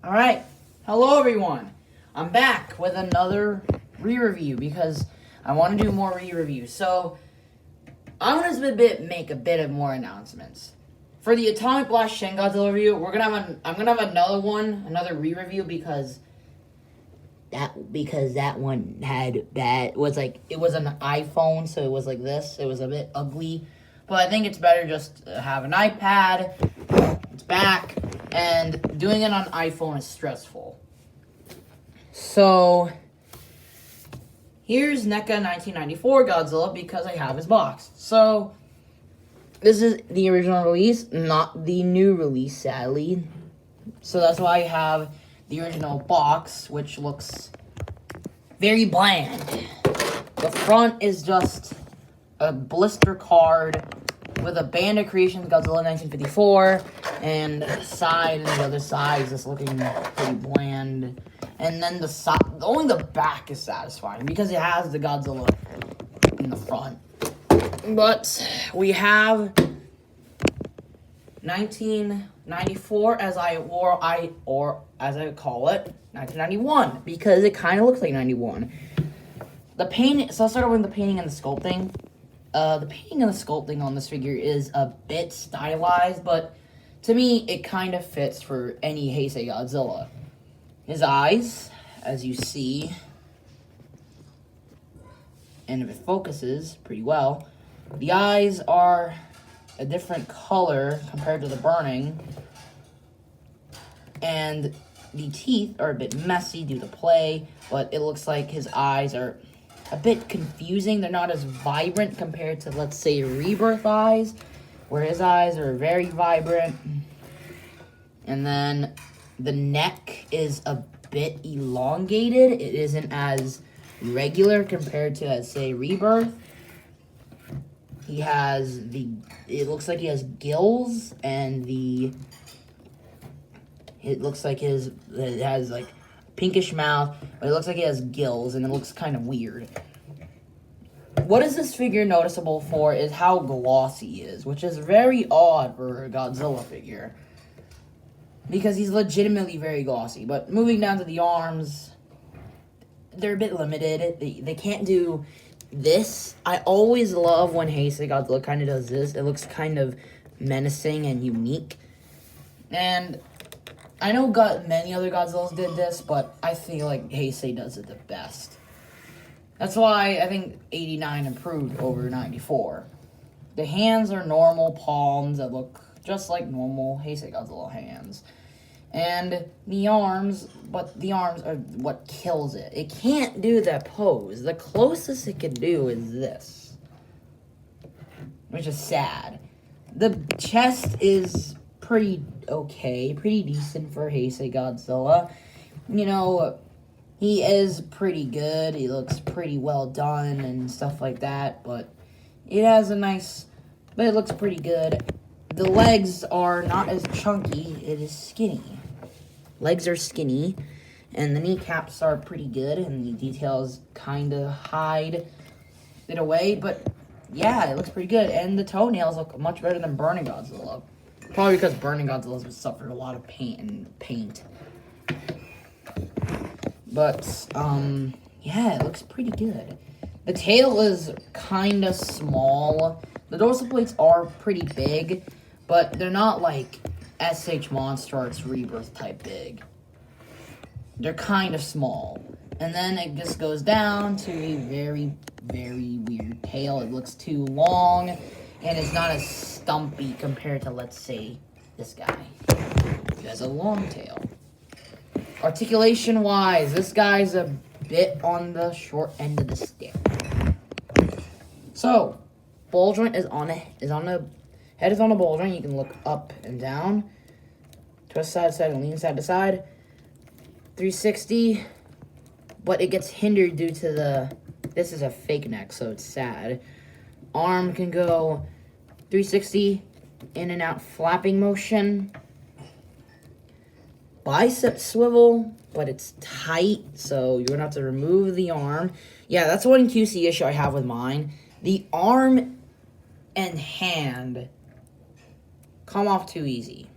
Alright, hello everyone. I'm back with another re-review because I want to do more re-reviews. So, I'm going to make a bit of more announcements. For the Atomic Blast Shin Godzilla review, I'm gonna have another re-review because that one it was an iPhone, so it was like this. It was a bit ugly. But I think it's better just to have an iPad. It's back. And doing it on iPhone is stressful. So, here's Neca 1994 Godzilla because I have his box. So, this is the original release, not the new release, sadly. So that's why I have the original box, which looks very bland. The front is just a blister card with a Band of Creations Godzilla 1954, and the side and the other side is just looking pretty bland. And then only the back is satisfying because it has the Godzilla in the front. But we have 1994 as I call it 1991 because it kind of looks like 91. The paint. So I'll start with the painting and the sculpting. The painting and the sculpting on this figure is a bit stylized, but to me, it kind of fits for any Heisei Godzilla. His eyes, as you see, and if it focuses pretty well, the eyes are a different color compared to the burning, and the teeth are a bit messy due to play, but it looks like his eyes are a bit confusing. They're not as vibrant compared to, let's say, Rebirth eyes, where his eyes are very vibrant. And then the neck is a bit elongated. It isn't as regular compared to, let's say, Rebirth. It looks like he has gills, and it looks like it has like pinkish mouth, but it looks like he has gills, and it looks kind of weird. What is this figure noticeable for is how glossy he is, which is very odd for a Godzilla figure, because he's legitimately very glossy. But moving down to the arms, they're a bit limited. They can't do this. I always love when Heisei Godzilla kind of does this. It looks kind of menacing and unique. And I know many other Godzillas did this, but I feel like Heisei does it the best. That's why I think 89 improved over 94. The hands are normal palms that look just like normal Heisei Godzilla hands. And the arms are what kills it. It can't do that pose. The closest it can do is this, which is sad. The chest is pretty okay, pretty decent for Heisei Godzilla. You know, he is pretty good. He looks pretty well done and stuff like that, but it looks pretty good. The legs are not as chunky, it is skinny. Legs are skinny, and the kneecaps are pretty good, and the details kind of hide it away, but yeah, it looks pretty good. And the toenails look much better than Burning Godzilla. Probably because Burning Godzilla's suffered a lot of paint. But, yeah, it looks pretty good. The tail is kind of small. The dorsal plates are pretty big, but they're not like SH Monster Arts Rebirth type big. They're kind of small. And then it just goes down to a very, very weird tail. It looks too long, and it's not as stumpy compared to, let's say, this guy. He has a long tail. Articulation-wise, this guy's a bit on the short end of the stick. So, ball joint head is on a ball joint. You can look up and down, twist side to side, and lean side to side. 360, but it gets hindered due to this is a fake neck, so it's sad. Arm can go 360, in and out flapping motion. Bicep swivel, but it's tight, so you're gonna have to remove the arm. Yeah, that's one QC issue I have with mine. The arm and hand come off too easy.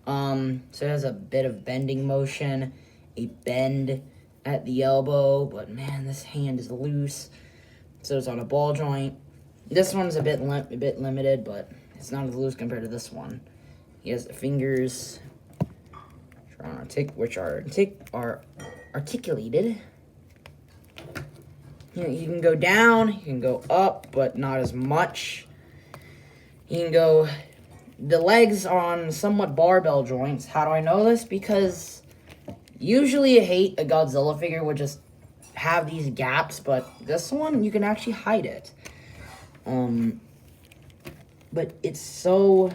So it has a bit of bending motion, a bend at the elbow, but man, this hand is loose. So it's on a ball joint. This one's a bit limited, but it's not as loose compared to this one. He has the fingers, which are articulated. You can go down, you can go up, but not as much. You can go. The legs are on somewhat barbell joints. How do I know this? Because usually a Godzilla figure would just have these gaps, but this one you can actually hide it. But it's so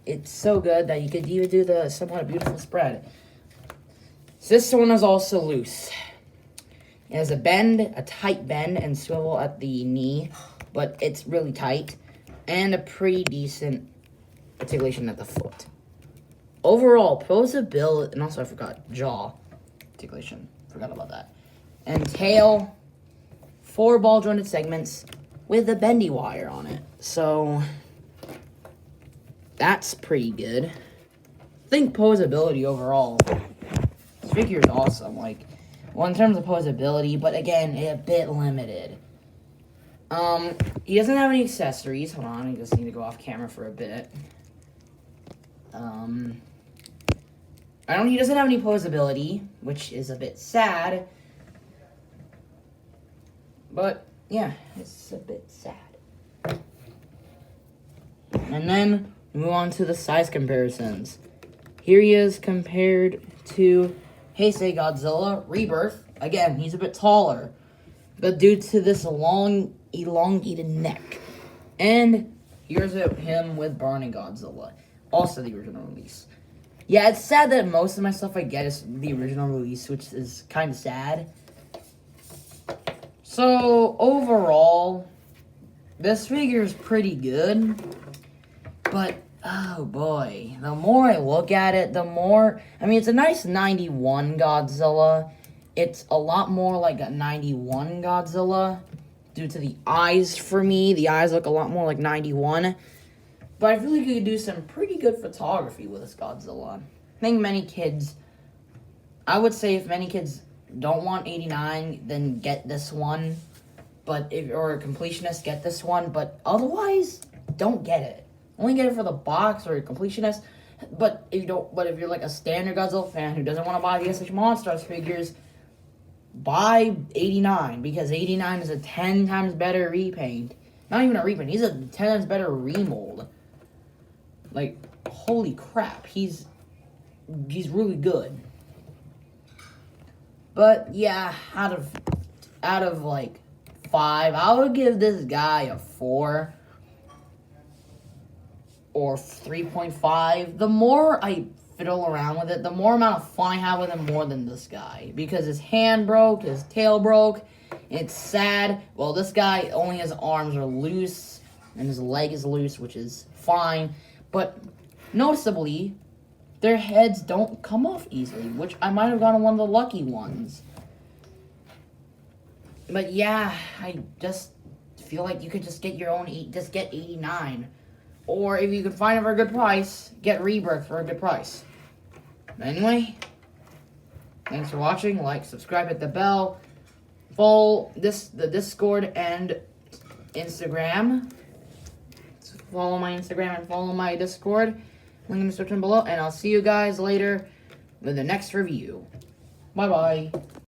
good that you could even do the somewhat beautiful spread. So this one is also loose. It has a tight bend and swivel at the knee, but it's really tight, and a pretty decent articulation at the foot. Overall, posability, and also I forgot, jaw articulation. Forgot about that. And tail, 4 ball jointed segments with a bendy wire on it. So, that's pretty good. I think posability overall, this figure is awesome. Well, in terms of posability, but again, a bit limited. He doesn't have any accessories. Hold on, I just need to go off camera for a bit. He doesn't have any posability, which is a bit sad. But, yeah, it's a bit sad. And then, move on to the size comparisons. Here he is compared to Heisei Godzilla Rebirth. Again, he's a bit taller, but due to this long, elongated neck. And here's him with Burning Godzilla, also the original release. Yeah, it's sad that most of my stuff I get is the original release, which is kind of sad. So, overall, this figure is pretty good, but oh boy, the more I look at it, the more, it's a nice 91 Godzilla. It's a lot more like a 91 Godzilla due to the eyes for me. The eyes look a lot more like 91. But I feel like you could do some pretty good photography with this Godzilla. I think I would say if many kids don't want 89, then get this one. Or a completionist, get this one. But otherwise, don't get it. Only get it for the box or a completionist. But if you're like a standard Godzilla fan who doesn't want to buy the SH Monsters figures, buy 89, because 89 is a 10 times better repaint. Not even a repaint, he's a 10 times better remold. Holy crap, he's really good. But yeah, out of 5, I would give this guy a 4 or 3.5. The more I fiddle around with it, the more amount of fun I have with him more than this guy. Because his hand broke, his tail broke, it's sad. Well, this guy, only his arms are loose, and his leg is loose, which is fine. But noticeably, their heads don't come off easily, which I might have gotten one of the lucky ones. But yeah, I just feel like you could just get your own, just get 89. Or if you can find it for a good price, get Rebirth for a good price. But anyway, thanks for watching. Like, subscribe, hit the bell. Follow the Discord and Instagram. Follow my Instagram and follow my Discord. Link in the description below. And I'll see you guys later with the next review. Bye-bye.